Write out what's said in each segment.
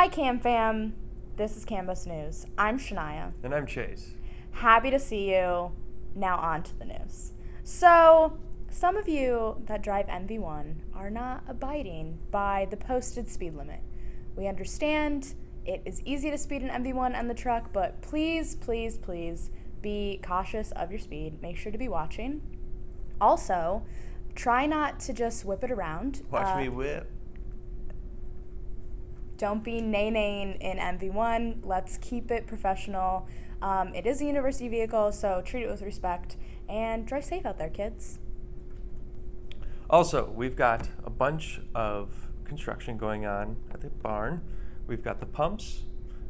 Hi, Cam fam. This is Cambus News. I'm Shania. And I'm Chase. Happy to see you. Now on to the news. So, some of you that drive MV1 are not abiding by the posted speed limit. We understand it is easy to speed an MV1 on the truck, but please, please, please be cautious of your speed. Make sure to be watching. Also, try not to just whip it around. Watch me whip. Don't be nay-naying in MV1. Let's keep it professional. It is a university vehicle, so treat it with respect and drive safe out there, kids. Also, we've got a bunch of construction going on at the barn. We've got the pumps,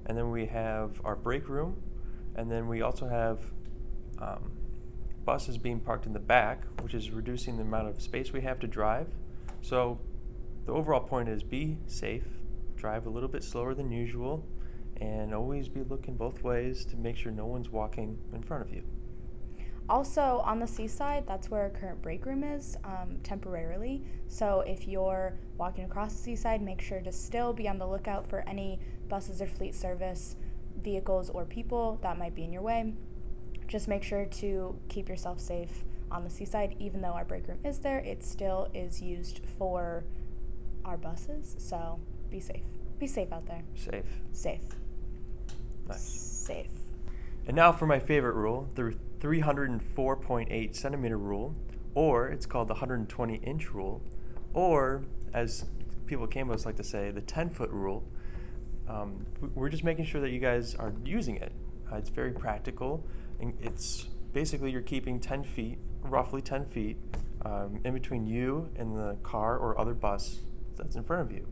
and then we have our break room, and then we also have buses being parked in the back, which is reducing the amount of space we have to drive. So the overall point is be safe, drive a little bit slower than usual, and always be looking both ways to make sure no one's walking in front of you. Also, on the seaside, that's where our current break room is, temporarily. So if you're walking across the seaside, make sure to still be on the lookout for any buses or fleet service vehicles or people that might be in your way. Just make sure to keep yourself safe on the seaside. Even though our break room is there, it still is used for our buses, so be safe. Be safe out there. Safe. Nice. Safe. And now for my favorite rule, the 304.8 centimeter rule, or it's called the 120-inch rule, or as people at Cambus like to say, the 10-foot rule. We're just making sure that you guys are using it. It's very practical, and it's basically you're keeping 10 feet, roughly 10 feet, in between you and the car or other bus that's in front of you.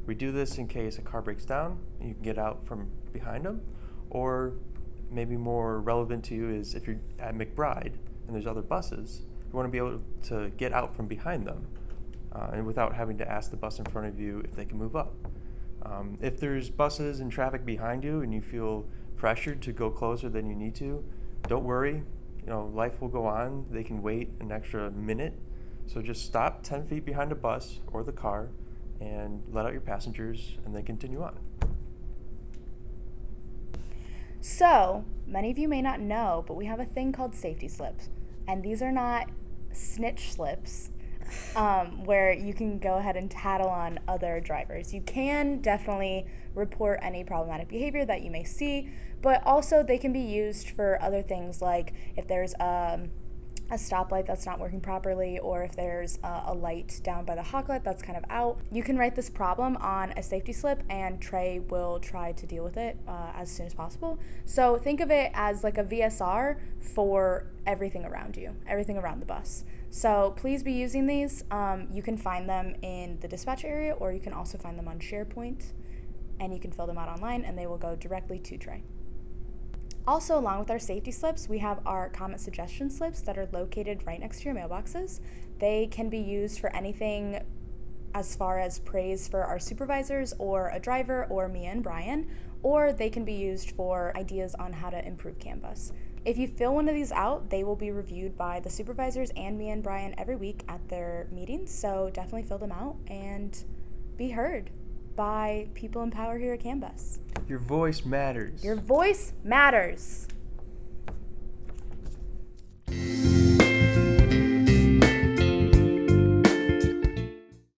We do this in case a car breaks down and you can get out from behind them, or maybe more relevant to you is if you're at McBride and there's other buses, you want to be able to get out from behind them and without having to ask the bus in front of you if they can move up. If there's buses and traffic behind you and you feel pressured to go closer than you need to, don't worry. Life will go on. They can wait an extra minute. So just stop 10 feet behind a bus or the car and let out your passengers and then continue on. So, many of you may not know, but we have a thing called safety slips. And these are not snitch slips where you can go ahead and tattle on other drivers. You can definitely report any problematic behavior that you may see, but also they can be used for other things, like if there's a stoplight that's not working properly, or if there's a light down by the hawk light that's kind of out. You can write this problem on a safety slip and Trey will try to deal with it as soon as possible. So think of it as like a VSR for everything around you, everything around the bus. So please be using these. You can find them in the dispatch area, or you can also find them on SharePoint, and you can fill them out online and they will go directly to Trey. Also, along with our safety slips, we have our comment suggestion slips that are located right next to your mailboxes. They can be used for anything as far as praise for our supervisors or a driver or Mia and Brian, or they can be used for ideas on how to improve Cambus. If you fill one of these out, they will be reviewed by the supervisors and Mia and Brian every week at their meetings, so definitely fill them out and be heard by people in power here at Cambus. Your voice matters. Your voice matters.